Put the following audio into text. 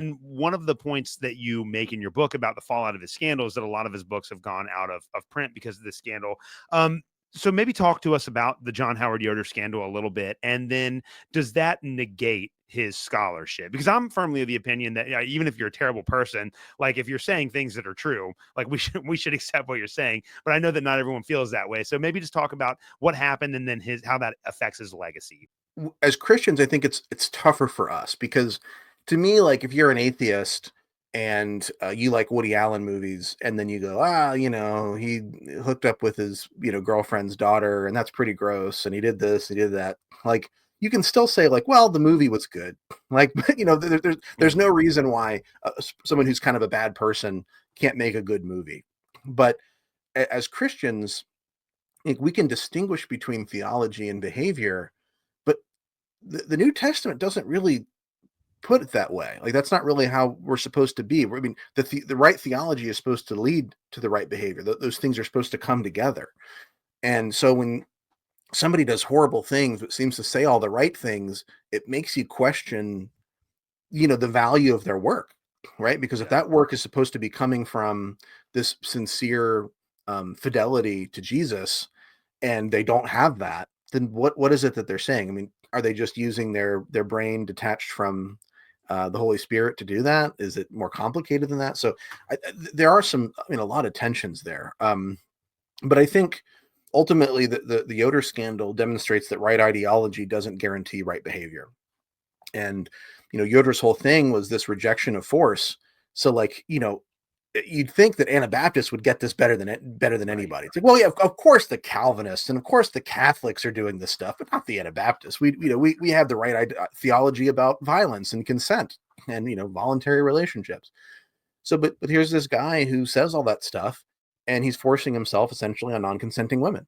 And one of the points that you make in your book about the fallout of his scandal is that a lot of his books have gone out of print because of this scandal. So maybe talk to us about the John Howard Yoder scandal a little bit. And then does that negate his scholarship? Because I'm firmly of the opinion that even if you're a terrible person, like if you're saying things that are true, like we should accept what you're saying. But I know that not everyone feels that way. So maybe just talk about what happened and then how that affects his legacy. As Christians, I think it's tougher for us because to me, like if you're an atheist and you like Woody Allen movies, and then you go, he hooked up with his, girlfriend's daughter, and that's pretty gross, and he did this, he did that. Like you can still say, like, well, the movie was good. Like, there's no reason why someone who's kind of a bad person can't make a good movie. But as Christians, I think we can distinguish between theology and behavior. But the New Testament doesn't really put it that way. Like that's not really how we're supposed to be. I mean, the right theology is supposed to lead to the right behavior. Those things are supposed to come together. And so when somebody does horrible things but seems to say all the right things, it makes you question, the value of their work, right? Because if that work is supposed to be coming from this sincere fidelity to Jesus, and they don't have that, then what is it that they're saying? I mean, are they just using their brain detached from the Holy Spirit to do that? Is it more complicated than that? So there are a lot of tensions there. But I think ultimately the Yoder scandal demonstrates that right ideology doesn't guarantee right behavior. And, Yoder's whole thing was this rejection of force. So like, you'd think that Anabaptists would get this better than anybody. It's like, well, yeah, of course the Calvinists and of course the Catholics are doing this stuff, but not the Anabaptists. We have the right theology about violence and consent and voluntary relationships. So, but here's this guy who says all that stuff, and he's forcing himself essentially on non-consenting women.